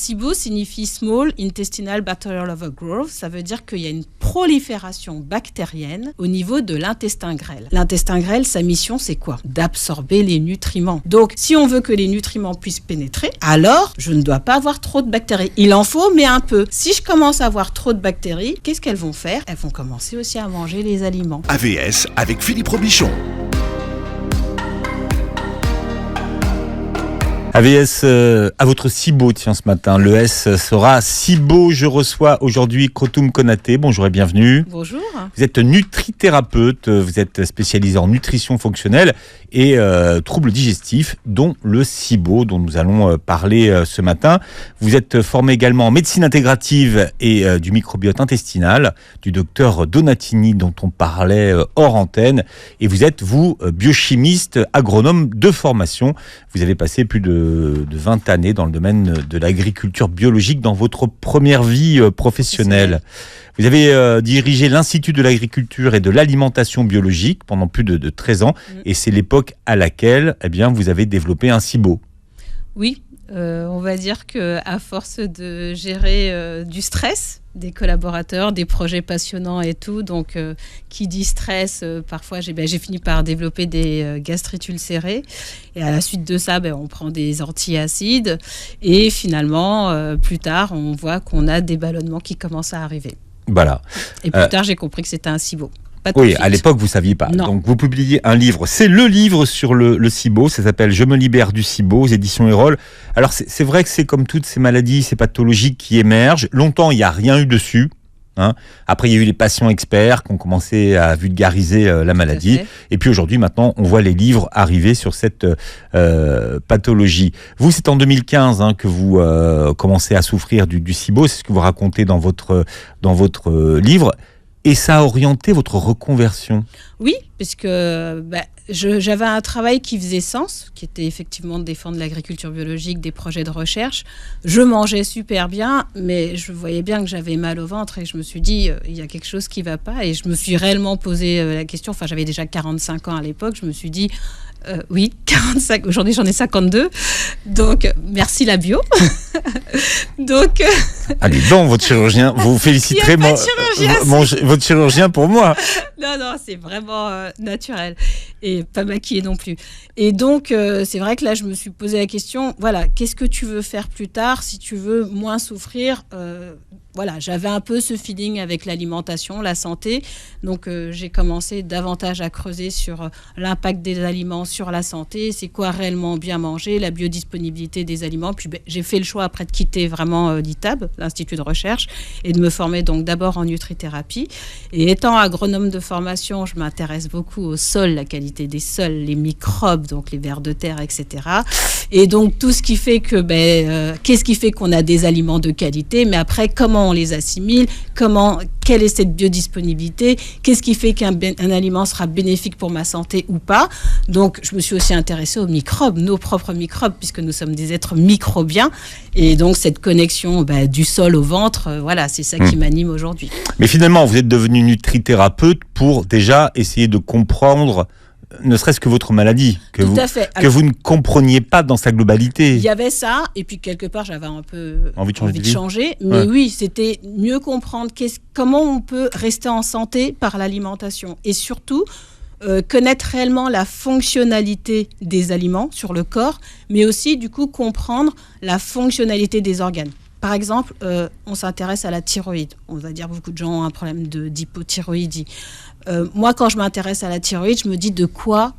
SIBO signifie Small Intestinal Bacterial Overgrowth. Ça veut dire qu'il y a une prolifération bactérienne au niveau de l'intestin grêle. L'intestin grêle, sa mission, c'est quoi? D'absorber les nutriments. Donc, si on veut que les nutriments puissent pénétrer, alors je ne dois pas avoir trop de bactéries. Il en faut, mais un peu. Si je commence à avoir trop de bactéries, qu'est-ce qu'elles vont faire? Elles vont commencer aussi à manger les aliments. AVS avec Philippe Robichon. AVS à votre SIBO, tiens, ce matin. Le S sera SIBO. Je reçois aujourd'hui Krotoum Konaté. Bonjour et bienvenue. Bonjour. Vous êtes nutrithérapeute, vous êtes spécialisé en nutrition fonctionnelle et troubles digestifs, dont le SIBO, dont nous allons parler ce matin. Vous êtes formé également en médecine intégrative et du microbiote intestinal, du docteur Donatini, dont on parlait hors antenne. Et vous êtes, vous, biochimiste, agronome de formation. Vous avez passé plus de 20 années dans le domaine de l'agriculture biologique dans votre première vie professionnelle. Vous avez dirigé l'Institut de l'agriculture et de l'alimentation biologique pendant plus de 13 ans. Et c'est l'époque à laquelle vous avez développé un SIBO. Oui, on va dire qu'à force de gérer du stress des collaborateurs, des projets passionnants et tout, donc qui dit stress, parfois j'ai fini par développer des gastrites ulcérées, et à la suite de ça on prend des antiacides, et finalement plus tard on voit qu'on a des ballonnements qui commencent à arriver. Voilà. Et plus tard j'ai compris que c'était un SIBO. Oui, à l'époque, vous ne saviez pas. Non. Donc, vous publiez un livre. C'est le livre sur le SIBO. Ça s'appelle « Je me libère du SIBO » aux éditions Erol. Alors, c'est vrai que c'est comme toutes ces maladies, ces pathologies qui émergent. Longtemps, il n'y a rien eu dessus. Après, il y a eu les patients experts qui ont commencé à vulgariser la maladie. Et puis aujourd'hui, maintenant, on voit les livres arriver sur cette pathologie. Vous, c'est en 2015 que vous commencez à souffrir du SIBO. C'est ce que vous racontez dans votre livre. Et ça a orienté votre reconversion? Oui, puisque j'avais un travail qui faisait sens, qui était effectivement de défendre l'agriculture biologique, des projets de recherche. Je mangeais super bien, mais je voyais bien que j'avais mal au ventre et je me suis dit, il y a quelque chose qui ne va pas. Et je me suis réellement posé la question, enfin j'avais déjà 45 ans à l'époque, je me suis dit, oui, 45, aujourd'hui j'en ai 52, donc merci la bio. Donc, allez, donc votre chirurgien, vous féliciterez votre chirurgien pour moi. Non, c'est vraiment naturel et pas maquillé non plus. Et donc, c'est vrai que là, je me suis posé la question, voilà, qu'est-ce que tu veux faire plus tard si tu veux moins souffrir? Voilà, j'avais un peu ce feeling avec l'alimentation, la santé. Donc, j'ai commencé davantage à creuser sur l'impact des aliments sur la santé. C'est quoi réellement bien manger, la biodisponibilité des aliments. Puis, j'ai fait le choix après de quitter vraiment l'ITAB, l'Institut de recherche, et de me former donc d'abord en nutrithérapie. Et étant agronome de formation, je m'intéresse beaucoup au sol, la qualité des sols, les microbes, donc les vers de terre, etc. Et donc, tout ce qui fait que, qu'est-ce qui fait qu'on a des aliments de qualité, mais après, comment on les assimile, quelle est cette biodisponibilité, qu'est-ce qui fait qu'un aliment sera bénéfique pour ma santé ou pas. Donc, je me suis aussi intéressée aux microbes, nos propres microbes, puisque nous sommes des êtres microbiens. Et donc, cette connexion du sol au ventre, voilà, c'est ça qui m'anime aujourd'hui. Mais finalement, vous êtes devenu nutrithérapeute pour déjà essayer de comprendre ne serait-ce que votre maladie, que vous ne compreniez pas dans sa globalité. Il y avait ça, et puis quelque part, j'avais un peu envie de changer. Mais oui, c'était mieux comprendre comment on peut rester en santé par l'alimentation. Et surtout, connaître réellement la fonctionnalité des aliments sur le corps, mais aussi, du coup, comprendre la fonctionnalité des organes. Par exemple, on s'intéresse à la thyroïde. On va dire beaucoup de gens ont un problème d'hypothyroïdie. Moi, quand je m'intéresse à la thyroïde, je me dis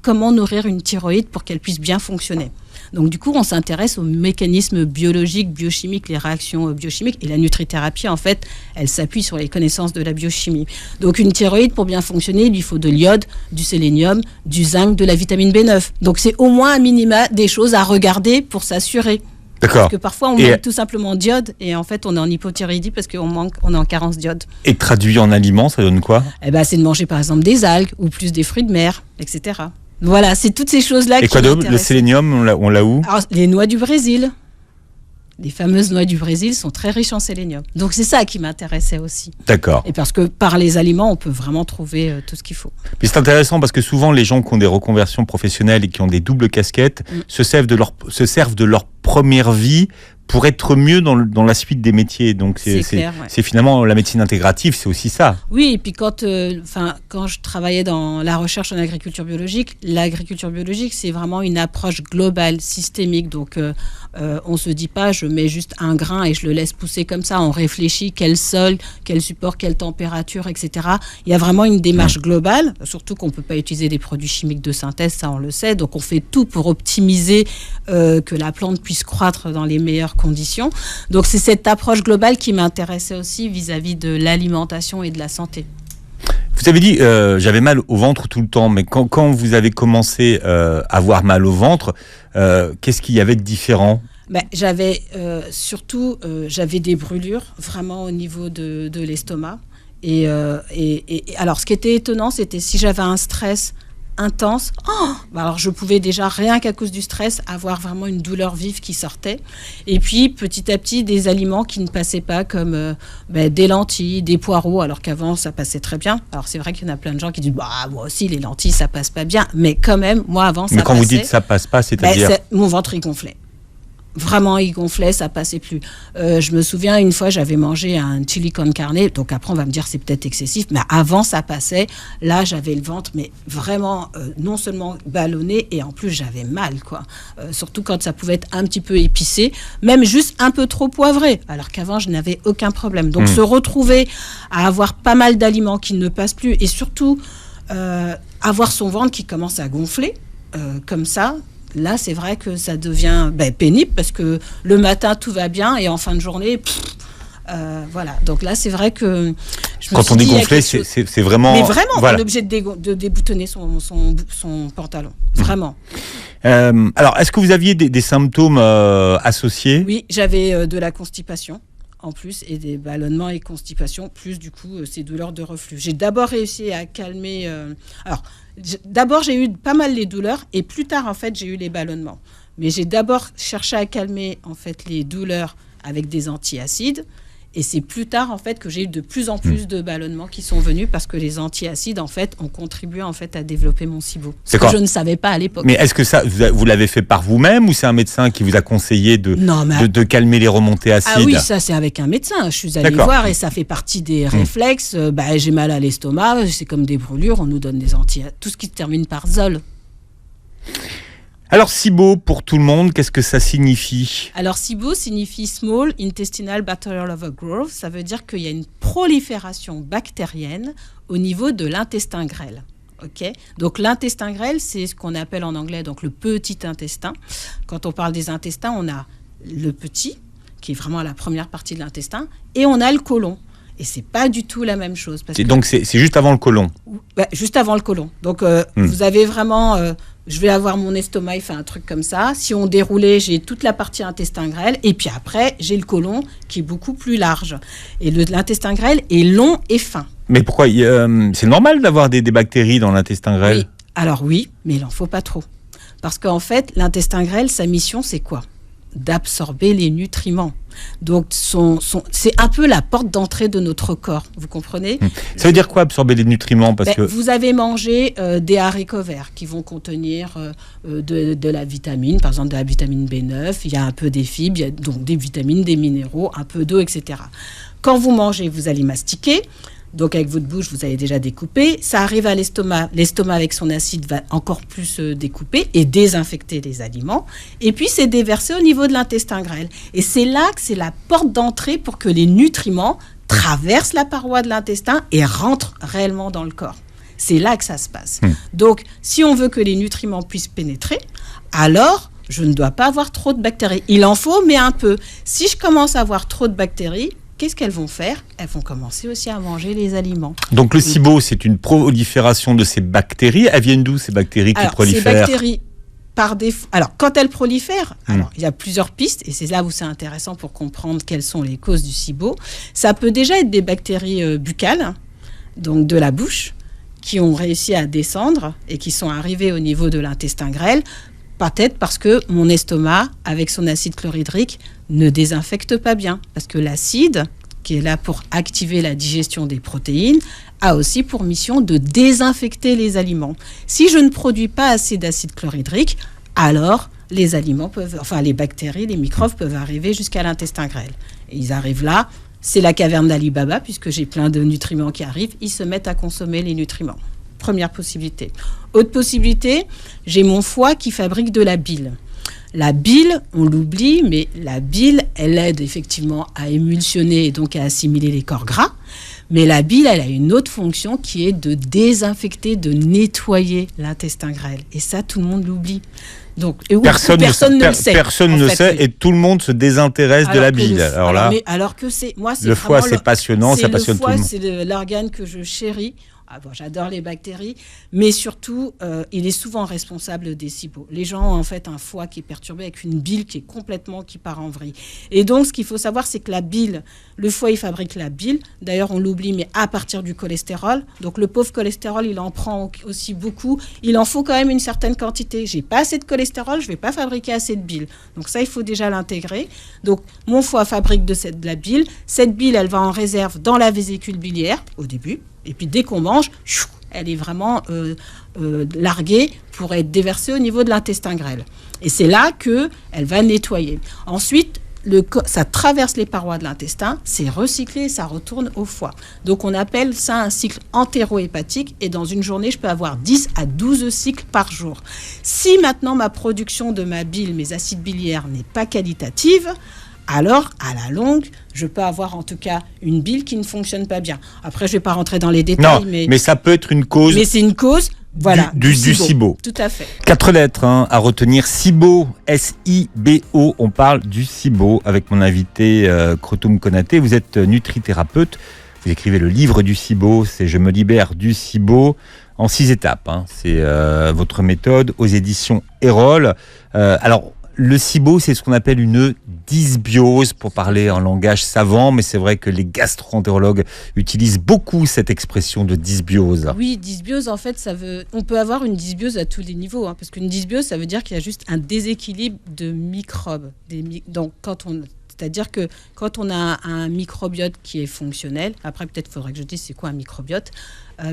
comment nourrir une thyroïde pour qu'elle puisse bien fonctionner. Donc, du coup, on s'intéresse aux mécanismes biologiques, biochimiques, les réactions biochimiques. Et la nutrithérapie, en fait, elle s'appuie sur les connaissances de la biochimie. Donc, une thyroïde, pour bien fonctionner, il lui faut de l'iode, du sélénium, du zinc, de la vitamine B9. Donc, c'est au moins un minima des choses à regarder pour s'assurer. D'accord. Parce que parfois, on manque tout simplement d'iode et en fait, on est en hypothyroïdie parce on est en carence d'iode. Et traduit en aliments, ça donne quoi ? C'est de manger par exemple des algues ou plus des fruits de mer, etc. Voilà, c'est toutes ces choses-là qui m'intéressent. Et quoi d'autre ? Le sélénium, on l'a où ? Alors, les noix du Brésil. Les fameuses noix du Brésil sont très riches en sélénium. Donc, c'est ça qui m'intéressait aussi. D'accord. Et parce que par les aliments, on peut vraiment trouver tout ce qu'il faut. Puis c'est intéressant parce que souvent, les gens qui ont des reconversions professionnelles et qui ont des doubles casquettes se servent de leur première vie pour être mieux dans la suite des métiers. Donc clair, ouais. c'est finalement la médecine intégrative, c'est aussi ça. Oui, et puis quand je travaillais dans la recherche en agriculture biologique, c'est vraiment une approche globale, systémique. Donc on se dit pas je mets juste un grain et je le laisse pousser comme ça. On réfléchit quel sol, quel support, quelle température, etc. Il y a vraiment une démarche globale, surtout qu'on peut pas utiliser des produits chimiques de synthèse, ça on le sait. Donc on fait tout pour optimiser que la plante puisse croître dans les meilleures conditions. Donc c'est cette approche globale qui m'intéressait aussi vis-à-vis de l'alimentation et de la santé. Vous avez dit j'avais mal au ventre tout le temps, mais quand vous avez commencé à avoir mal au ventre, qu'est-ce qu'il y avait de différent ? J'avais surtout j'avais des brûlures vraiment au niveau de l'estomac. Et alors ce qui était étonnant, c'était si j'avais un stress intense, alors je pouvais déjà, rien qu'à cause du stress, avoir vraiment une douleur vive qui sortait. Et puis petit à petit, des aliments qui ne passaient pas, comme des lentilles, des poireaux, alors qu'avant ça passait très bien. Alors c'est vrai qu'il y en a plein de gens qui disent moi aussi les lentilles ça passe pas bien, mais quand même moi avant ça passait. Mais quand vous dites ça passe pas, c'est-à-dire mon ventre il gonflait. Vraiment, il gonflait, ça passait plus. Je me souviens, une fois, j'avais mangé un chili con carne. Donc après, on va me dire c'est peut-être excessif, mais avant, ça passait. Là, j'avais le ventre, mais vraiment, non seulement ballonné, et en plus, j'avais mal, quoi. Surtout quand ça pouvait être un petit peu épicé, même juste un peu trop poivré, alors qu'avant, je n'avais aucun problème. Donc, se retrouver à avoir pas mal d'aliments qui ne passent plus, et surtout, avoir son ventre qui commence à gonfler, comme ça. Là, c'est vrai que ça devient pénible parce que le matin, tout va bien et en fin de journée, voilà. Donc là, c'est vrai que quand on dit gonfler, c'est vraiment... Mais vraiment, voilà. On est obligé de déboutonner son pantalon. Vraiment. Alors, est-ce que vous aviez des symptômes associés ? Oui, j'avais de la constipation en plus, et des ballonnements et constipation, plus du coup ces douleurs de reflux. J'ai d'abord réussi à calmer... D'abord, j'ai eu pas mal les douleurs, et plus tard, en fait, j'ai eu les ballonnements. Mais j'ai d'abord cherché à calmer, en fait, les douleurs avec des antiacides. Et c'est plus tard, en fait, que j'ai eu de plus en plus de ballonnements qui sont venus, parce que les antiacides, en fait, ont contribué, en fait, à développer mon SIBO. Ce que je ne savais pas à l'époque. Mais est-ce que ça, vous l'avez fait par vous-même, ou c'est un médecin qui vous a conseillé de calmer les remontées acides ? Ah oui, ça, c'est avec un médecin. Je suis allée voir, et ça fait partie des réflexes. J'ai mal à l'estomac, c'est comme des brûlures, on nous donne des antiacides. Tout ce qui se termine par zol. Alors, SIBO, pour tout le monde, qu'est-ce que ça signifie ? Alors, SIBO signifie Small Intestinal Bacterial Overgrowth. Ça veut dire qu'il y a une prolifération bactérienne au niveau de l'intestin grêle. Okay. Donc, l'intestin grêle, c'est ce qu'on appelle en anglais donc, le petit intestin. Quand on parle des intestins, on a le petit, qui est vraiment la première partie de l'intestin, et on a le côlon. Et c'est pas du tout la même chose. Donc, c'est juste avant le côlon ? Juste avant le côlon. Donc, vous avez vraiment... je vais avoir mon estomac, il fait un truc comme ça. Si on déroulait, j'ai toute la partie intestin grêle. Et puis après, j'ai le côlon qui est beaucoup plus large. Et l'intestin grêle est long et fin. Mais pourquoi c'est normal d'avoir des bactéries dans l'intestin grêle ? Oui. Alors oui, mais il n'en faut pas trop. Parce qu'en fait, l'intestin grêle, sa mission, c'est quoi ? D'absorber les nutriments. Donc, c'est un peu la porte d'entrée de notre corps, vous comprenez ? Ça veut dire quoi, absorber les nutriments ? Parce que vous avez mangé des haricots verts qui vont contenir de la vitamine, par exemple de la vitamine B9, il y a un peu des fibres, il y a donc des vitamines, des minéraux, un peu d'eau, etc. Quand vous mangez, vous allez mastiquer. Donc, avec votre bouche, vous allez déjà découper. Ça arrive à l'estomac. L'estomac, avec son acide, va encore plus découper et désinfecter les aliments. Et puis, c'est déversé au niveau de l'intestin grêle. Et c'est là que c'est la porte d'entrée pour que les nutriments traversent la paroi de l'intestin et rentrent réellement dans le corps. C'est là que ça se passe. Donc, si on veut que les nutriments puissent pénétrer, alors, je ne dois pas avoir trop de bactéries. Il en faut, mais un peu. Si je commence à avoir trop de bactéries, qu'est-ce qu'elles vont faire ? Elles vont commencer aussi à manger les aliments. Donc le SIBO, c'est une prolifération de ces bactéries. Elles viennent d'où, ces bactéries qui prolifèrent ? Ces bactéries, par défaut... Alors, quand elles prolifèrent, il y a plusieurs pistes, et c'est là où c'est intéressant pour comprendre quelles sont les causes du SIBO. Ça peut déjà être des bactéries buccales, donc de la bouche, qui ont réussi à descendre et qui sont arrivées au niveau de l'intestin grêle, peut-être parce que mon estomac, avec son acide chlorhydrique, ne désinfecte pas bien. Parce que l'acide, qui est là pour activer la digestion des protéines, a aussi pour mission de désinfecter les aliments. Si je ne produis pas assez d'acide chlorhydrique, alors les bactéries, les microbes peuvent arriver jusqu'à l'intestin grêle. Et ils arrivent là, c'est la caverne d'Ali Baba, puisque j'ai plein de nutriments qui arrivent, ils se mettent à consommer les nutriments. Première possibilité. Autre possibilité, j'ai mon foie qui fabrique de la bile. La bile, on l'oublie, mais la bile, elle aide effectivement à émulsionner et donc à assimiler les corps gras. Mais la bile, elle a une autre fonction qui est de désinfecter, de nettoyer l'intestin grêle. Et ça, tout le monde l'oublie. Donc, personne ne le sait. Personne ne sait et tout le monde se désintéresse de la bile. Alors que c'est le foie, c'est passionnant, ça passionne tout le monde. C'est l'organe que je chéris. J'adore les bactéries, mais surtout, il est souvent responsable des SIBO. Les gens ont en fait un foie qui est perturbé avec une bile qui part en vrille. Et donc, ce qu'il faut savoir, c'est que la bile, le foie, il fabrique la bile. D'ailleurs, on l'oublie, mais à partir du cholestérol. Donc, le pauvre cholestérol, il en prend aussi beaucoup. Il en faut quand même une certaine quantité. J'ai pas assez de cholestérol, je vais pas fabriquer assez de bile. Donc ça, il faut déjà l'intégrer. Donc, mon foie fabrique de la bile. Cette bile, elle va en réserve dans la vésicule biliaire au début. Et puis dès qu'on mange, elle est vraiment larguée pour être déversée au niveau de l'intestin grêle. Et c'est là qu'elle va nettoyer. Ensuite, ça traverse les parois de l'intestin, c'est recyclé et ça retourne au foie. Donc on appelle ça un cycle entéro-hépatique et dans une journée, je peux avoir 10 à 12 cycles par jour. Si maintenant ma production de ma bile, mes acides biliaires n'est pas qualitative, alors, à la longue, je peux avoir en tout cas une bile qui ne fonctionne pas bien. Après, je ne vais pas rentrer dans les détails. Non, mais ça peut être une cause. Mais c'est une cause, voilà. Du SIBO. Tout à fait. 4 lettres à retenir. SIBO, S-I-B-O. On parle du SIBO avec mon invité Krotoum Konaté. Vous êtes nutrithérapeute. Vous écrivez le livre du SIBO. C'est Je me libère du SIBO en 6 étapes. C'est votre méthode aux éditions Erol. Alors, le SIBO, c'est ce qu'on appelle une dysbiose, pour parler en langage savant, mais c'est vrai que les gastro-entérologues utilisent beaucoup cette expression de dysbiose. Oui, dysbiose, en fait, on peut avoir une dysbiose à tous les niveaux, parce qu'une dysbiose, ça veut dire qu'il y a juste un déséquilibre de microbes. Donc, c'est-à-dire que quand on a un microbiote qui est fonctionnel, après peut-être il faudrait que je dise c'est quoi un microbiote,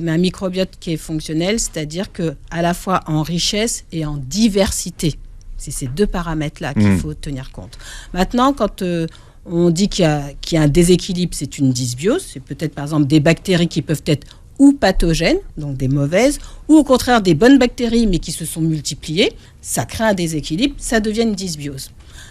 mais un microbiote qui est fonctionnel, c'est-à-dire qu'à la fois en richesse et en diversité. C'est ces 2 paramètres-là qu'il faut tenir compte. Maintenant, quand on dit qu'il y a un déséquilibre, c'est une dysbiose. C'est peut-être, par exemple, des bactéries qui peuvent être ou pathogènes, donc des mauvaises, ou au contraire des bonnes bactéries, mais qui se sont multipliées. Ça crée un déséquilibre, ça devient une dysbiose.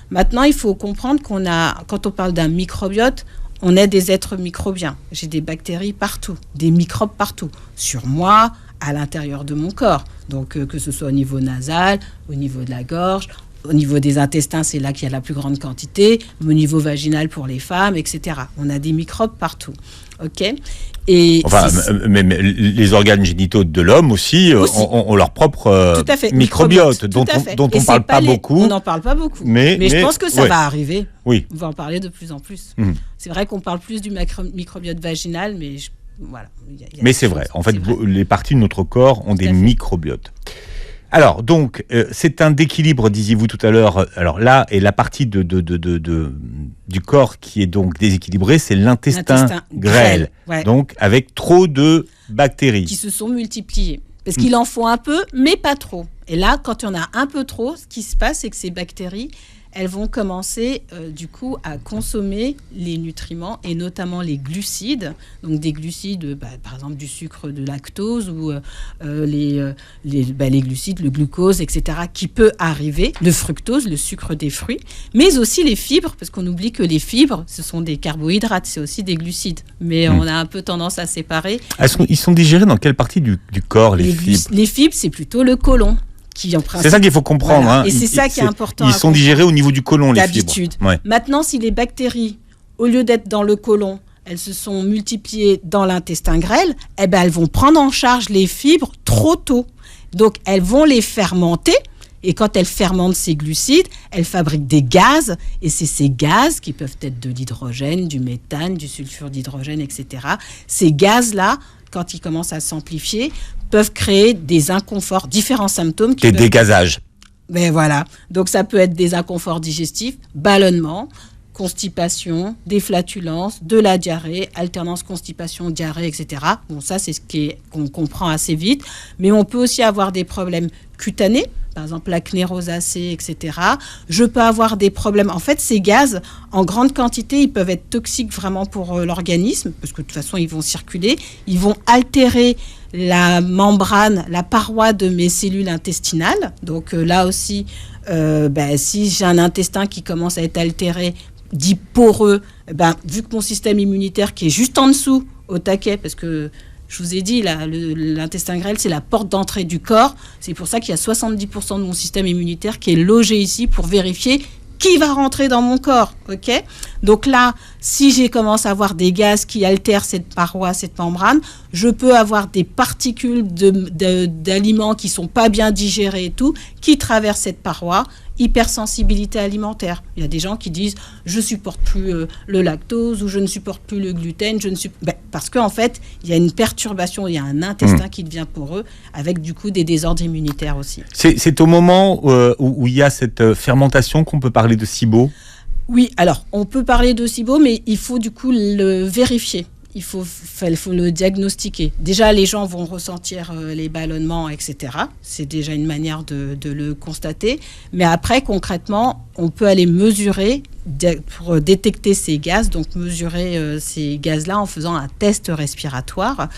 Maintenant, il faut comprendre quand on parle d'un microbiote, on est des êtres microbiens. J'ai des bactéries partout, des microbes partout, sur moi, à l'intérieur de mon corps. Donc, que ce soit au niveau nasal, au niveau de la gorge, au niveau des intestins, c'est là qu'il y a la plus grande quantité, au niveau vaginal pour les femmes, etc. On a des microbes partout. OK ? Et mais les organes génitaux de l'homme aussi. Ont leur propre microbiote, dont on ne parle pas beaucoup. On n'en parle pas beaucoup. Mais je pense que ça va arriver. Oui. On va en parler de plus en plus. C'est vrai qu'on parle plus du microbiote vaginal, mais voilà. Mais c'est vrai. En fait, les parties de notre corps ont des microbiotes. Alors, donc, c'est un déséquilibre, disiez-vous tout à l'heure. Alors là, et la partie du corps qui est donc déséquilibrée, c'est l'intestin grêle. Ouais. Donc, avec trop de bactéries. Qui se sont multipliées. Parce qu'il en faut un peu, mais pas trop. Et là, quand il y en a un peu trop, ce qui se passe, c'est que ces bactéries, elles vont commencer du coup à consommer les nutriments et notamment les glucides. Donc des glucides, par exemple du sucre de lactose ou les glucides, le glucose, etc. qui peut arriver, le fructose, le sucre des fruits, mais aussi les fibres, parce qu'on oublie que les fibres, ce sont des carbohydrates, c'est aussi des glucides. Mais on a un peu tendance à séparer. Ils sont digérés dans quelle partie du corps, les fibres ? Les fibres, c'est plutôt le côlon. C'est ça qu'il faut comprendre. Voilà. Et c'est ça qui est important. Ils sont digérés au niveau du côlon, les fibres. D'habitude. Ouais. Maintenant, si les bactéries, au lieu d'être dans le côlon, elles se sont multipliées dans l'intestin grêle, elles vont prendre en charge les fibres trop tôt. Donc, elles vont les fermenter. Et quand elles fermentent ces glucides, elles fabriquent des gaz. Et c'est ces gaz qui peuvent être de l'hydrogène, du méthane, du sulfure d'hydrogène, etc. Ces gaz-là, quand ils commencent à s'amplifier, peuvent créer des inconforts, différents symptômes. Des dégazages. Mais voilà. Donc, ça peut être des inconforts digestifs, ballonnement, constipation, des flatulences, de la diarrhée, alternance constipation-diarrhée, etc. Bon, ça, c'est qu'on comprend assez vite. Mais on peut aussi avoir des problèmes cutanés. par exemple l'acné rosacée, etc. Je peux avoir des problèmes. En fait, ces gaz, en grande quantité, ils peuvent être toxiques vraiment pour l'organisme, parce que de toute façon, ils vont circuler, ils vont altérer la membrane, la paroi de mes cellules intestinales. Donc là aussi, si j'ai un intestin qui commence à être altéré, dit poreux, vu que mon système immunitaire qui est juste en dessous, au taquet, parce que je vous ai dit, l'intestin grêle, c'est la porte d'entrée du corps. C'est pour ça qu'il y a 70% de mon système immunitaire qui est logé ici pour vérifier qui va rentrer dans mon corps, ok ? Donc là, si j'ai commencé à avoir des gaz qui altèrent cette paroi, cette membrane, je peux avoir des particules d'aliments qui sont pas bien digérés et tout, qui traversent cette paroi. Hypersensibilité alimentaire. Il y a des gens qui disent je supporte plus le lactose ou je ne supporte plus le gluten, parce qu'en fait, il y a une perturbation, il y a un intestin qui devient poreux avec du coup des désordres immunitaires aussi. C'est au moment où il y a cette fermentation qu'on peut parler de SIBO ? Oui, alors on peut parler de SIBO, mais il faut du coup le vérifier. Il faut le diagnostiquer. Déjà, les gens vont ressentir les ballonnements, etc. C'est déjà une manière de le constater. Mais après, concrètement, on peut aller mesurer pour détecter ces gaz, donc mesurer ces gaz-là en faisant un test respiratoire.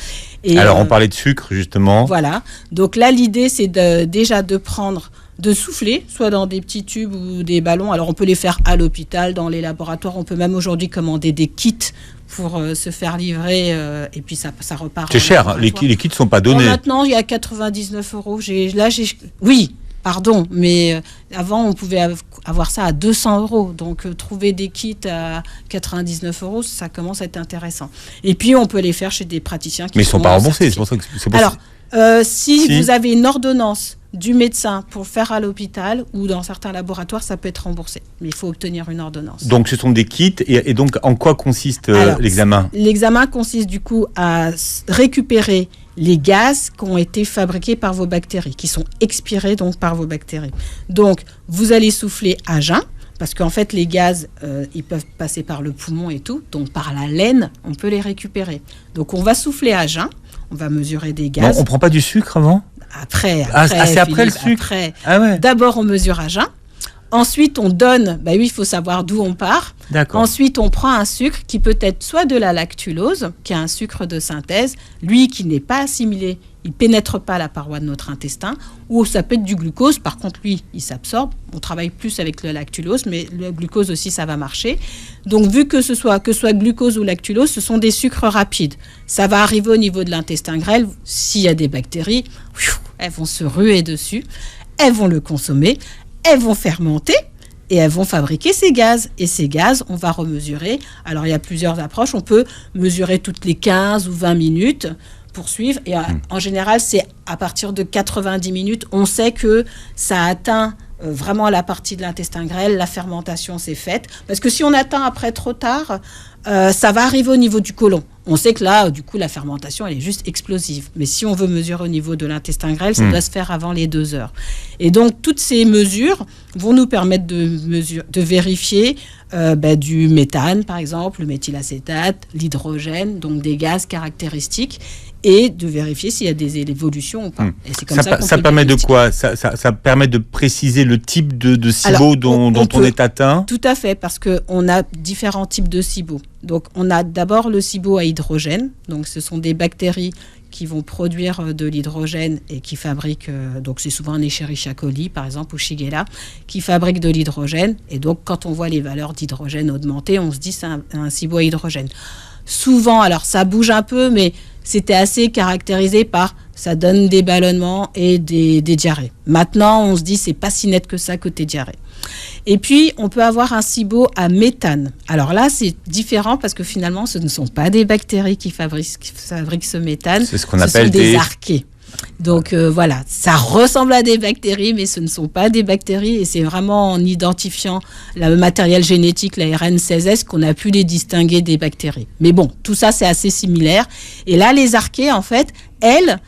Et, alors, on parlait de sucre, justement. Voilà. Donc là, l'idée, c'est déjà de souffler, soit dans des petits tubes ou des ballons. Alors, on peut les faire à l'hôpital, dans les laboratoires. On peut même aujourd'hui commander des kits pour se faire livrer et puis ça repart. C'est cher, les kits ne sont pas donnés. Maintenant, il y a 99 €. Oui, pardon, mais avant, on pouvait avoir ça à 200 €. Donc, trouver des kits à 99 €, ça commence à être intéressant. Et puis, on peut les faire chez des praticiens qui mais ils ne sont pas remboursés, c'est pour ça que c'est possible. Alors, si vous avez une ordonnance du médecin pour faire à l'hôpital ou dans certains laboratoires, ça peut être remboursé. Mais il faut obtenir une ordonnance. Donc, ce sont des kits. Et donc, en quoi consiste l'examen ? L'examen consiste du coup à récupérer les gaz qui ont été fabriqués par vos bactéries, qui sont expirés donc par vos bactéries. Donc, vous allez souffler à jeun, parce qu'en fait, les gaz, ils peuvent passer par le poumon et tout. Donc, par la laine, on peut les récupérer. Donc, on va souffler à jeun. On va mesurer des gaz. Non, on ne prend pas du sucre avant ? Après, c'est après le sucre. Après. Ah ouais. D'abord, on mesure à jeun. Ensuite, on donne. Oui, il faut savoir d'où on part. D'accord. Ensuite, on prend un sucre qui peut être soit de la lactulose, qui est un sucre de synthèse, lui qui n'est pas assimilé, il pénètre pas la paroi de notre intestin, ou ça peut être du glucose. Par contre, lui, il s'absorbe. On travaille plus avec le lactulose, mais le glucose aussi, ça va marcher. Donc, vu que ce soit glucose ou lactulose, ce sont des sucres rapides. Ça va arriver au niveau de l'intestin grêle. S'il y a des bactéries, elles vont se ruer dessus, elles vont le consommer, elles vont fermenter et elles vont fabriquer ces gaz. Et ces gaz, on va remesurer. Alors, il y a plusieurs approches. On peut mesurer toutes les 15 ou 20 minutes pour suivre. Et en général, c'est à partir de 90 minutes, on sait que ça atteint vraiment la partie de l'intestin grêle, la fermentation s'est faite. Parce que si on atteint après trop tard, ça va arriver au niveau du côlon. On sait que là, du coup, la fermentation, elle est juste explosive. Mais si on veut mesurer au niveau de l'intestin grêle, ça doit se faire avant les 2 heures. Et donc, toutes ces mesures vont nous permettre de vérifier du méthane, par exemple, le méthylacétate, l'hydrogène, donc des gaz caractéristiques, et de vérifier s'il y a des évolutions ou pas. Et c'est comme ça permet de quoi ? Ça permet de préciser le type de SIBO dont on est atteint ? Tout à fait, parce qu'on a différents types de SIBO. Donc, on a d'abord le SIBO à hydrogène. Donc, ce sont des bactéries qui vont produire de l'hydrogène et qui fabriquent, donc c'est souvent un Escherichia coli par exemple ou Shigella, qui fabrique de l'hydrogène. Et donc quand on voit les valeurs d'hydrogène augmenter, on se dit c'est un SIBO à hydrogène. Souvent, alors ça bouge un peu, mais c'était assez caractérisé par ça donne des ballonnements et des diarrhées. Maintenant, on se dit c'est pas si net que ça côté diarrhée. Et puis, on peut avoir un SIBO à méthane. Alors là, c'est différent parce que finalement, ce ne sont pas des bactéries qui fabriquent ce méthane. C'est ce qu'on appelle des archées. Donc voilà, ça ressemble à des bactéries, mais ce ne sont pas des bactéries. Et c'est vraiment en identifiant le matériel génétique, l'ARN 16S, qu'on a pu les distinguer des bactéries. Mais bon, tout ça, c'est assez similaire. Et là, les archées, en fait, elles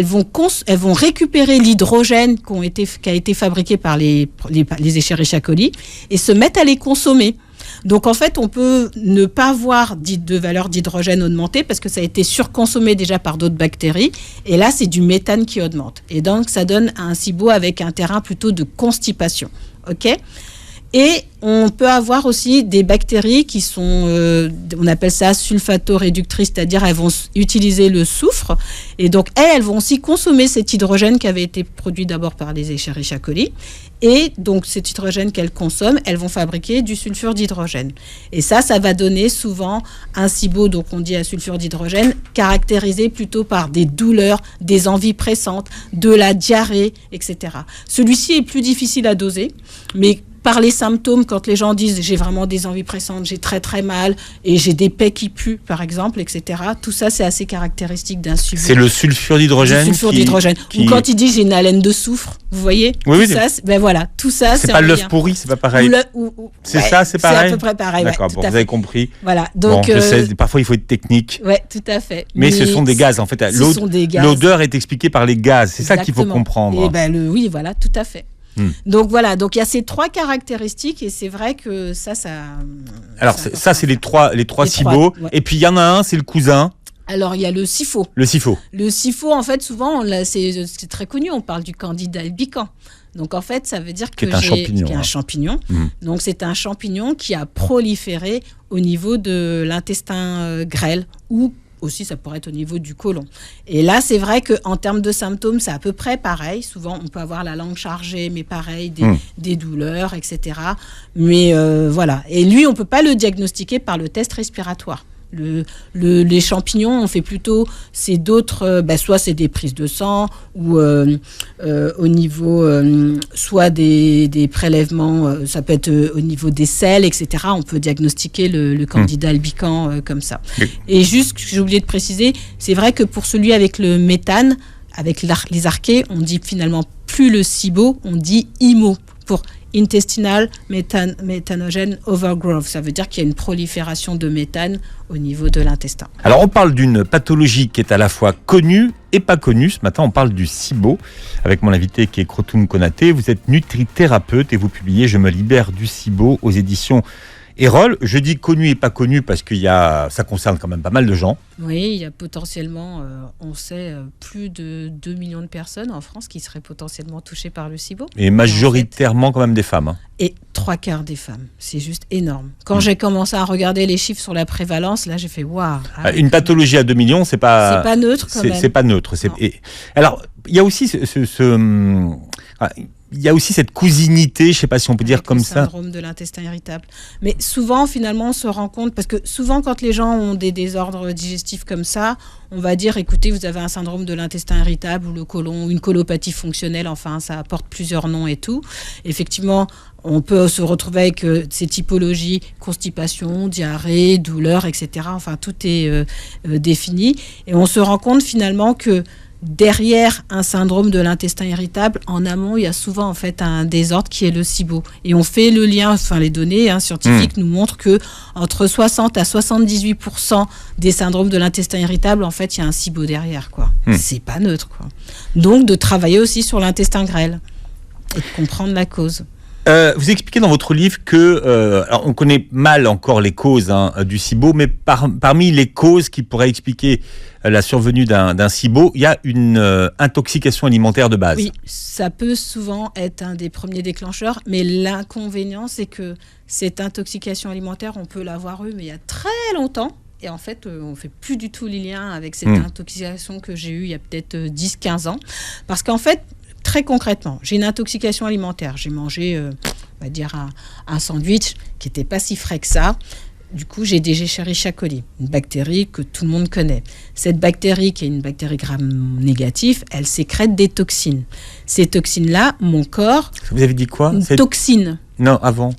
vont récupérer l'hydrogène qui a été fabriqué par les Escherichia coli et se mettre à les consommer. Donc en fait, on peut ne pas avoir de valeur d'hydrogène augmentée parce que ça a été surconsommé déjà par d'autres bactéries. Et là, c'est du méthane qui augmente. Et donc, ça donne un SIBO avec un terrain plutôt de constipation. OK ? Et on peut avoir aussi des bactéries qui sont, on appelle ça sulfato-réductrices, c'est-à-dire elles vont utiliser le soufre. Et donc, elles vont aussi consommer cet hydrogène qui avait été produit d'abord par les Escherichia coli. Et donc, cet hydrogène qu'elles consomment, elles vont fabriquer du sulfure d'hydrogène. Et ça va donner souvent un SIBO, donc on dit à sulfure d'hydrogène, caractérisé plutôt par des douleurs, des envies pressantes, de la diarrhée, etc. Celui-ci est plus difficile à doser, mais par les symptômes, quand les gens disent « j'ai vraiment des envies pressantes, j'ai très très mal et j'ai des pets qui puent », par exemple, etc. Tout ça, c'est assez caractéristique d'un SIBO. C'est le sulfure d'hydrogène. Le sulfure d'hydrogène. Ou quand il dit « j'ai une haleine de soufre », vous voyez, oui, tout ça, ben voilà, tout ça, c'est pas l'œuf pourri, c'est pas pareil. C'est ça, c'est pareil. C'est à peu près pareil. D'accord, bon, vous avez compris. Voilà, donc bon, je sais, parfois il faut être technique. Oui, tout à fait. Mais ce sont des gaz, en fait. L'odeur est expliquée par les gaz. C'est ça qu'il faut comprendre. Et ben oui, voilà, tout à fait. Donc voilà, donc il y a ces trois caractéristiques et c'est vrai que ça. Alors ça c'est les trois SIBO. Ouais. Et puis il y en a un, c'est le cousin. Alors il y a le SIFO. Le SIFO. Le SIFO, en fait, souvent c'est très connu. On parle du Candida albicans. Donc en fait, ça veut dire que c'est un champignon. Donc c'est un champignon qui a proliféré au niveau de l'intestin grêle ou aussi, ça pourrait être au niveau du côlon. Et là, c'est vrai qu'en termes de symptômes, c'est à peu près pareil. Souvent, on peut avoir la langue chargée, mais pareil, des douleurs, etc. Mais voilà. Et lui, on ne peut pas le diagnostiquer par le test respiratoire. Les champignons, on fait plutôt, c'est d'autres, soit c'est des prises de sang ou au niveau, soit des prélèvements, ça peut être au niveau des selles, etc. On peut diagnostiquer le Candida albicans comme ça. Et juste, j'ai oublié de préciser, c'est vrai que pour celui avec le méthane, avec les archées, on dit finalement plus le SIBO, on dit IMO pour Intestinal Methanogene Overgrowth. Ça veut dire qu'il y a une prolifération de méthane au niveau de l'intestin. Alors on parle d'une pathologie qui est à la fois connue et pas connue. Ce matin on parle du SIBO avec mon invité qui est Krotoum Konaté. Vous êtes nutrithérapeute et vous publiez « Je me libère du SIBO » aux éditions Erol. Je dis connu et pas connu parce que ça concerne quand même pas mal de gens. Oui, il y a potentiellement, on sait, plus de 2 millions de personnes en France qui seraient potentiellement touchées par le SIBO. Et majoritairement quand même des femmes. Hein. Et 3/4 des femmes. C'est juste énorme. Quand j'ai commencé à regarder les chiffres sur la prévalence, là j'ai fait waouh. Une pathologie à 2 millions, c'est pas neutre quand même. C'est pas neutre. Alors, il y a aussi il y a aussi cette cousinité, je ne sais pas si on peut dire comme ça. Le syndrome de l'intestin irritable. Mais souvent, finalement, on se rend compte, parce que souvent, quand les gens ont des désordres digestifs comme ça, on va dire, écoutez, vous avez un syndrome de l'intestin irritable ou le côlon, ou une colopathie fonctionnelle, enfin, ça apporte plusieurs noms et tout. Effectivement, on peut se retrouver avec ces typologies, constipation, diarrhée, douleur, etc. Enfin, tout est défini. Et on se rend compte finalement que derrière un syndrome de l'intestin irritable, en amont, il y a souvent en fait un désordre qui est le SIBO. Et on fait le lien, enfin les données scientifiques nous montrent que entre 60 à 78% des syndromes de l'intestin irritable, en fait, il y a un SIBO derrière, quoi. C'est pas neutre, quoi. Donc de travailler aussi sur l'intestin grêle et de comprendre la cause. Vous expliquez dans votre livre que, alors on connaît mal encore les causes du SIBO, mais parmi les causes qui pourraient expliquer la survenue d'un SIBO, il y a une intoxication alimentaire de base. Oui, ça peut souvent être un des premiers déclencheurs, mais l'inconvénient, c'est que cette intoxication alimentaire, on peut l'avoir eue, mais il y a très longtemps. Et en fait, on ne fait plus du tout les liens avec cette intoxication que j'ai eue il y a peut-être 10-15 ans. Parce qu'en fait, très concrètement, j'ai une intoxication alimentaire. J'ai mangé, on va dire, un sandwich qui n'était pas si frais que ça. Du coup, j'ai des Escherichia coli, une bactérie que tout le monde connaît. Cette bactérie, qui est une bactérie gram-négative, elle sécrète des toxines. Ces toxines-là, mon corps... Vous avez dit quoi ? Toxine. Non, avant.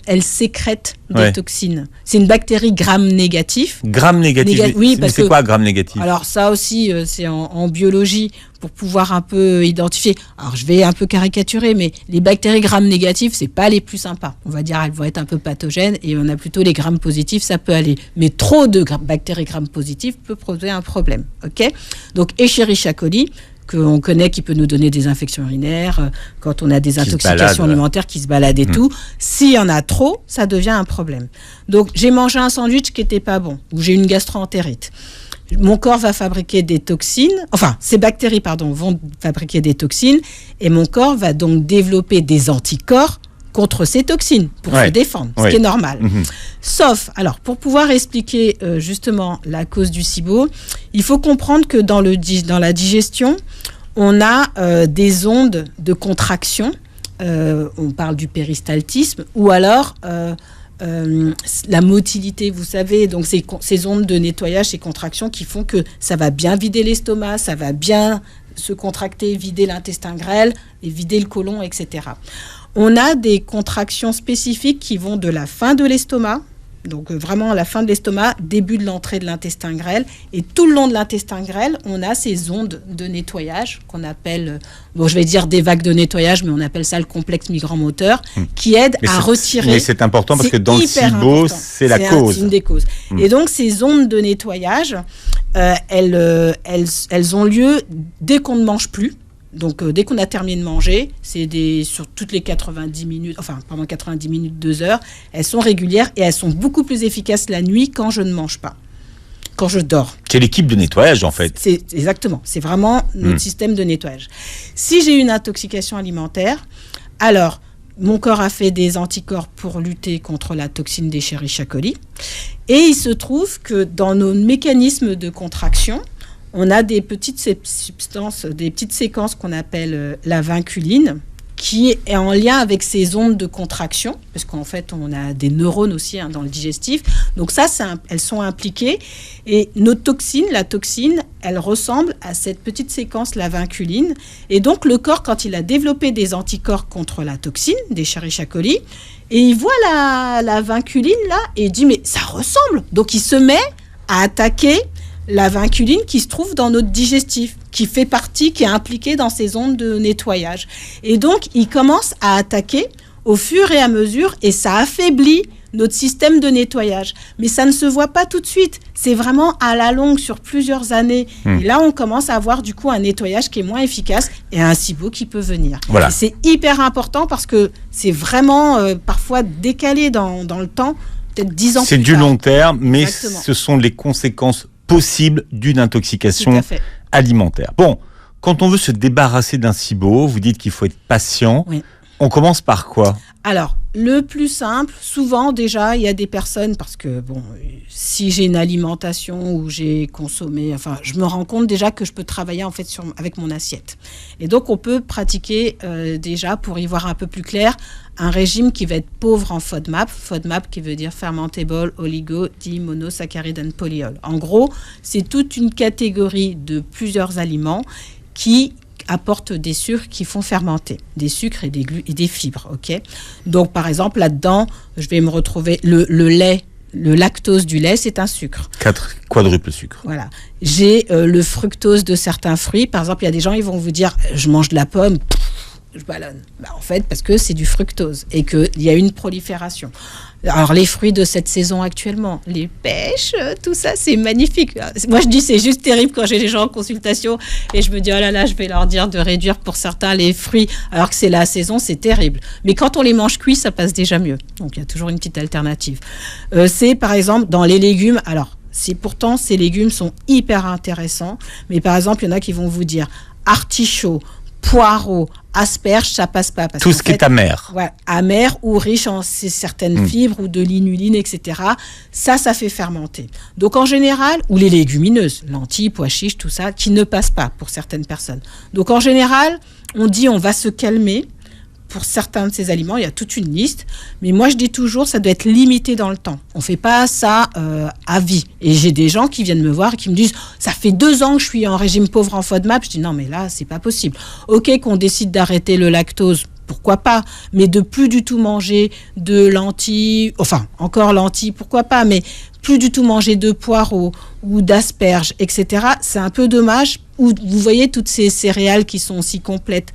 Elle sécrète des toxines. C'est une bactérie gram-négative. Gram-négative, oui, parce c'est quoi gram-négative ? Alors ça aussi, c'est en biologie, pour pouvoir un peu identifier. Alors je vais un peu caricaturer, mais les bactéries gram-négatives, c'est pas les plus sympas. On va dire elles vont être un peu pathogènes et on a plutôt les gram-positifs, ça peut aller. Mais trop de bactéries gram-positives peut poser un problème. Ok ? Donc Escherichia coli, qu'on connaît qui peut nous donner des infections urinaires, quand on a des intoxications alimentaires qui se baladent et tout. S'il y en a trop, ça devient un problème. Donc, j'ai mangé un sandwich qui n'était pas bon, ou j'ai une gastro-entérite. Mon corps va fabriquer des toxines, ces bactéries, vont fabriquer des toxines, et mon corps va donc développer des anticorps contre ces toxines pour se défendre, ce qui est normal. Sauf, alors, pour pouvoir expliquer justement la cause du SIBO, il faut comprendre que dans la digestion, on a des ondes de contraction, on parle du péristaltisme, ou alors la motilité, vous savez, donc ces ondes de nettoyage, ces contractions qui font que ça va bien vider l'estomac, ça va bien se contracter, vider l'intestin grêle et vider le côlon, etc. On a des contractions spécifiques qui vont de la fin de l'estomac, donc vraiment la fin de l'estomac, début de l'entrée de l'intestin grêle, et tout le long de l'intestin grêle, on a ces ondes de nettoyage qu'on appelle, je vais dire des vagues de nettoyage, mais on appelle ça le complexe migramoteur, qui aident à retirer. Mais c'est important parce que dans le SIBO, c'est la cause. C'est une des causes. Et donc ces ondes de nettoyage, elles ont lieu dès qu'on ne mange plus. Donc, dès qu'on a terminé de manger, sur toutes les 90 minutes, pendant 90 minutes, 2 heures, elles sont régulières et elles sont beaucoup plus efficaces la nuit quand je ne mange pas, quand je dors. C'est l'équipe de nettoyage, en fait. Exactement. C'est vraiment notre système de nettoyage. Si j'ai une intoxication alimentaire, alors, mon corps a fait des anticorps pour lutter contre la toxine d'Escherichia coli. Et il se trouve que dans nos mécanismes de contraction, on a des petites substances, des petites séquences qu'on appelle la vinculine, qui est en lien avec ces ondes de contraction, parce qu'en fait, on a des neurones aussi dans le digestif. Donc ça, elles sont impliquées. Et notre toxine, la toxine, elle ressemble à cette petite séquence, la vinculine. Et donc, le corps, quand il a développé des anticorps contre la toxine, d'Escherichia coli, et il voit la vinculine, là, et il dit, mais ça ressemble. Donc, il se met à attaquer la vinculine qui se trouve dans notre digestif, qui est impliquée dans ces ondes de nettoyage. Et donc, il commence à attaquer au fur et à mesure, et ça affaiblit notre système de nettoyage. Mais ça ne se voit pas tout de suite. C'est vraiment à la longue, sur plusieurs années. Et là, on commence à avoir du coup un nettoyage qui est moins efficace et un SIBO qui peut venir. Voilà. Et c'est hyper important parce que c'est vraiment parfois décalé dans le temps, peut-être 10 ans plus tard. C'est du long terme, mais Exactement. Ce sont les conséquences possible d'une intoxication alimentaire. Bon, quand on veut se débarrasser d'un SIBO, vous dites qu'il faut être patient. Oui. On commence par quoi ? Alors, le plus simple, souvent déjà, il y a des personnes, parce que si j'ai une alimentation où j'ai consommé, je me rends compte déjà que je peux travailler en fait avec mon assiette. Et donc, on peut pratiquer déjà, pour y voir un peu plus clair, un régime qui va être pauvre en FODMAP. FODMAP qui veut dire Fermentable Oligo Dimonosaccharide and Polyol. En gros, c'est toute une catégorie de plusieurs aliments qui apportent des sucres qui font fermenter, des sucres et des fibres, ok ? Donc, par exemple, là-dedans, je vais me retrouver le lait, le lactose du lait, c'est un sucre. 4 quadruples sucre. Voilà. J'ai le fructose de certains fruits. Par exemple, il y a des gens, ils vont vous dire, je mange de la pomme, je ballonne. En fait, parce que c'est du fructose et qu'il y a une prolifération. Alors, les fruits de cette saison actuellement, les pêches, tout ça, c'est magnifique. Moi, je dis, c'est juste terrible quand j'ai les gens en consultation et je me dis, oh là là, je vais leur dire de réduire pour certains les fruits, alors que c'est la saison, c'est terrible. Mais quand on les mange cuits, ça passe déjà mieux. Donc, il y a toujours une petite alternative. C'est, par exemple, dans les légumes, alors, pourtant, ces légumes sont hyper intéressants, mais par exemple, il y en a qui vont vous dire artichaut, poireaux, asperges, ça passe pas. Parce tout ce qui est amer. Ouais, amer ou riche en certaines fibres ou de l'inuline, etc. Ça fait fermenter. Donc en général, ou les légumineuses, lentilles, pois chiches, tout ça, qui ne passent pas pour certaines personnes. Donc en général, on dit on va se calmer. Pour certains de ces aliments, il y a toute une liste. Mais moi, je dis toujours, ça doit être limité dans le temps. On ne fait pas ça à vie. Et j'ai des gens qui viennent me voir et qui me disent « Ça fait 2 ans que je suis en régime pauvre en FODMAP. » Je dis « Non, mais là, c'est pas possible. » Ok, qu'on décide d'arrêter le lactose, pourquoi pas, mais de plus du tout manger de lentilles, encore lentilles, pourquoi pas, mais plus du tout manger de poireaux ou d'asperges, etc. C'est un peu dommage. Ou vous voyez toutes ces céréales qui sont aussi complètes,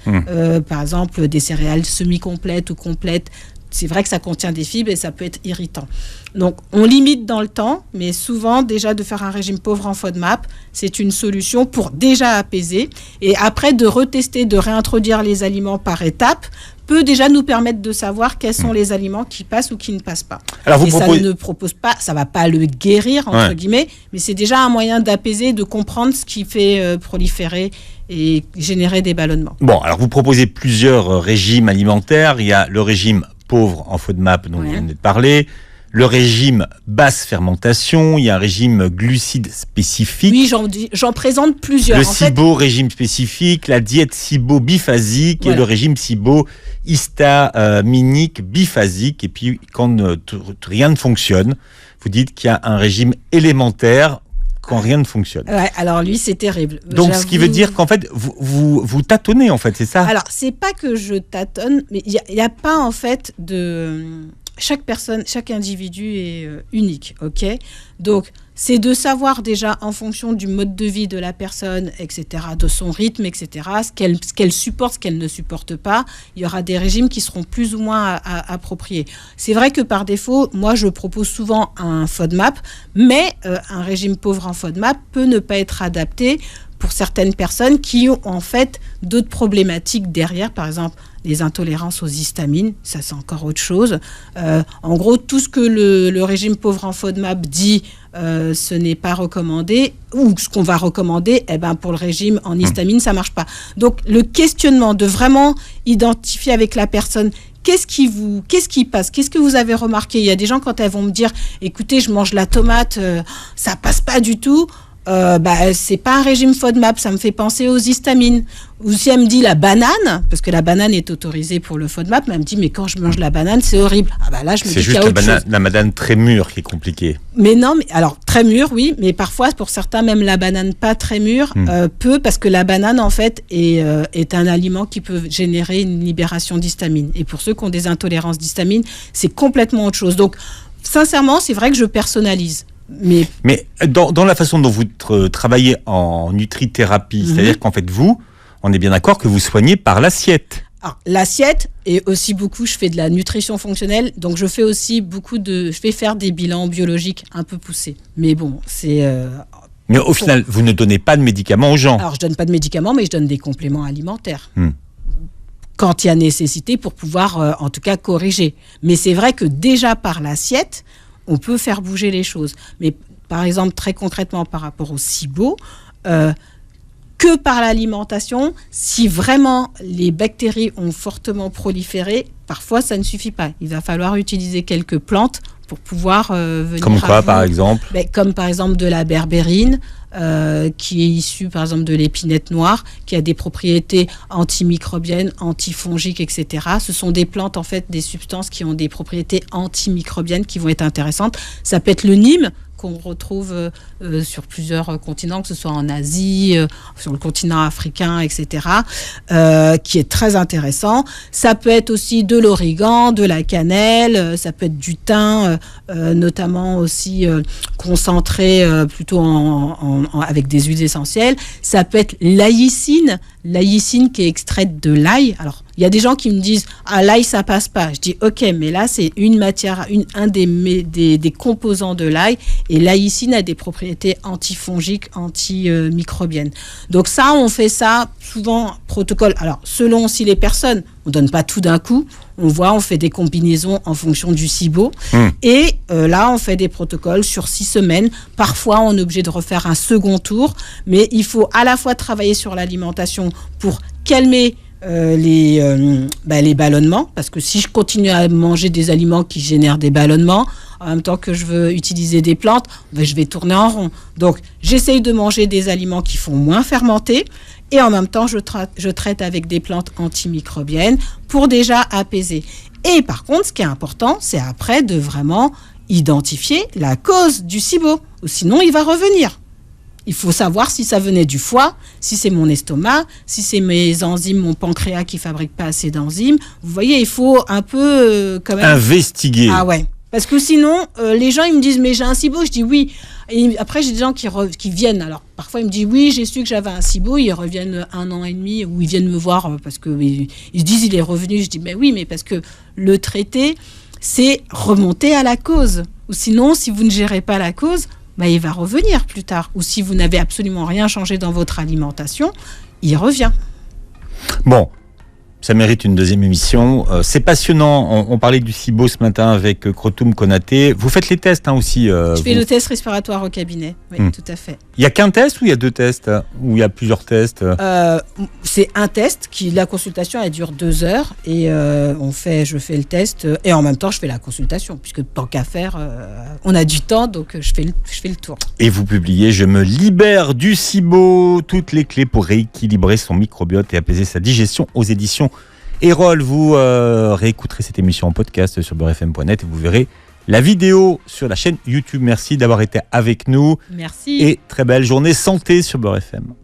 par exemple des céréales semi-complètes ou complètes, c'est vrai que ça contient des fibres et ça peut être irritant. Donc, on limite dans le temps, mais souvent, déjà, de faire un régime pauvre en FODMAP, c'est une solution pour déjà apaiser. Et après, de retester, de réintroduire les aliments par étapes, peut déjà nous permettre de savoir quels sont les aliments qui passent ou qui ne passent pas. Alors vous ça ne propose pas, ça va pas le guérir, entre guillemets, mais c'est déjà un moyen d'apaiser, de comprendre ce qui fait proliférer et générer des ballonnements. Bon, alors vous proposez plusieurs régimes alimentaires. Il y a le régime pauvre en FODMAP dont vous venez de parler, le régime basse fermentation, il y a un régime glucides spécifique. Oui, j'en présente plusieurs. Le SIBO, régime spécifique, la diète SIBO biphasique et le régime SIBO histaminique biphasique. Et puis, quand rien ne fonctionne, vous dites qu'il y a un régime élémentaire quand rien ne fonctionne. Ouais, alors lui, c'est terrible. Donc, ce qui veut dire qu'en fait, vous tâtonnez, en fait, c'est ça? Alors, c'est pas que je tâtonne, mais il n'y a pas, en fait, de... Chaque personne, chaque individu est unique, ok? Donc, c'est de savoir déjà en fonction du mode de vie de la personne, etc., de son rythme, etc., ce qu'elle supporte, ce qu'elle ne supporte pas. Il y aura des régimes qui seront plus ou moins appropriés. C'est vrai que par défaut, moi, je propose souvent un FODMAP, mais un régime pauvre en FODMAP peut ne pas être adapté pour certaines personnes qui ont en fait d'autres problématiques derrière, par exemple les intolérances aux histamines, ça c'est encore autre chose. En gros, tout ce que le régime pauvre en FODMAP dit, ce n'est pas recommandé, ou ce qu'on va recommander, pour le régime en histamine, ça ne marche pas. Donc le questionnement de vraiment identifier avec la personne qu'est-ce qui passe? Qu'est-ce que vous avez remarqué? Il y a des gens, quand elles vont me dire, écoutez, je mange la tomate, ça passe pas du tout. C'est pas un régime FODMAP, ça me fait penser aux histamines. Ou si elle me dit la banane, parce que la banane est autorisée pour le FODMAP, mais elle me dit mais quand je mange la banane c'est horrible. Là je me dis qu'il y a autre chose. C'est juste la banane très mûre qui est compliquée. Mais non, mais alors très mûre oui, mais parfois pour certains même la banane pas très mûre peut, parce que la banane en fait est un aliment qui peut générer une libération d'histamine. Et pour ceux qui ont des intolérances d'histamine, c'est complètement autre chose. Donc sincèrement, c'est vrai que je personnalise. Mais dans la façon dont vous travaillez en nutrithérapie, c'est-à-dire qu'en fait on est bien d'accord que vous soignez par l'assiette. Alors, l'assiette, et aussi beaucoup, je fais de la nutrition fonctionnelle, donc je fais aussi je vais faire des bilans biologiques un peu poussés. Mais bon, c'est... Mais au final, vous ne donnez pas de médicaments aux gens. Alors, je donne pas de médicaments, mais je donne des compléments alimentaires. Quand il y a nécessité pour pouvoir, en tout cas, corriger. Mais c'est vrai que déjà par l'assiette, on peut faire bouger les choses. Mais par exemple, très concrètement par rapport au SIBO, que par l'alimentation, si vraiment les bactéries ont fortement proliféré, parfois ça ne suffit pas. Il va falloir utiliser quelques plantes pour pouvoir venir... Comme quoi, par exemple? Comme par exemple de la berbérine, qui est issue par exemple de l'épinette noire, qui a des propriétés antimicrobiennes, antifongiques, etc. Ce sont des plantes, en fait, des substances qui ont des propriétés antimicrobiennes qui vont être intéressantes. Ça peut être le Nîmes, qu'on retrouve sur plusieurs continents, que ce soit en Asie, sur le continent africain, etc., qui est très intéressant. Ça peut être aussi de l'origan, de la cannelle, ça peut être du thym, notamment aussi concentré plutôt avec des huiles essentielles. Ça peut être l'aïcine qui est extraite de l'ail. Alors, il y a des gens qui me disent « Ah, l'ail, ça passe pas ». Je dis « Ok, mais là, c'est une matière, un des composants de l'ail. Et l'aïcine a des propriétés antifongiques, antimicrobiennes. Donc ça, on fait ça souvent protocole. Alors, selon aussi les personnes, on donne pas tout d'un coup. On fait des combinaisons en fonction du SIBO. Et là, on fait des protocoles sur 6 semaines. Parfois, on est obligé de refaire un second tour. Mais il faut à la fois travailler sur l'alimentation pour calmer les ballonnements, parce que si je continue à manger des aliments qui génèrent des ballonnements, en même temps que je veux utiliser des plantes, je vais tourner en rond. Donc, j'essaye de manger des aliments qui font moins fermenter, et en même temps, je traite avec des plantes antimicrobiennes pour déjà apaiser. Et par contre, ce qui est important, c'est après de vraiment identifier la cause du SIBO, ou sinon il va revenir. Il faut savoir si ça venait du foie, si c'est mon estomac, si c'est mes enzymes, mon pancréas qui ne fabrique pas assez d'enzymes. Vous voyez, il faut un peu quand même... investiguer. Ah ouais. Parce que sinon, les gens, ils me disent, mais j'ai un SIBO. Je dis oui. Et après, j'ai des gens qui viennent. Alors, parfois, ils me disent, oui, j'ai su que j'avais un SIBO. Ils reviennent 1 an et demi ou ils viennent me voir parce qu'ils se disent, il est revenu. Je dis, mais oui, mais parce que le traité, c'est remonter à la cause. Ou sinon, si vous ne gérez pas la cause, il va revenir plus tard. Ou si vous n'avez absolument rien changé dans votre alimentation, il revient. Bon, ça mérite une deuxième émission. C'est passionnant. On parlait du SIBO ce matin avec Krotoum Konaté. Vous faites les tests aussi. Je fais le test respiratoire au cabinet. Oui, tout à fait. Il n'y a qu'un test ou il y a 2 tests? Ou il y a plusieurs tests? C'est un test. La consultation, elle dure 2 heures. Et je fais le test. Et en même temps, je fais la consultation. Puisque tant qu'à faire, on a du temps. Donc, je fais le tour. Et vous publiez « Je me libère du SIBO ». Toutes les clés pour rééquilibrer son microbiote et apaiser sa digestion aux éditions Erol. Vous réécouterez cette émission en podcast sur beurrefm.net et vous verrez la vidéo sur la chaîne YouTube. Merci d'avoir été avec nous. Merci. Et très belle journée santé sur Beurre FM.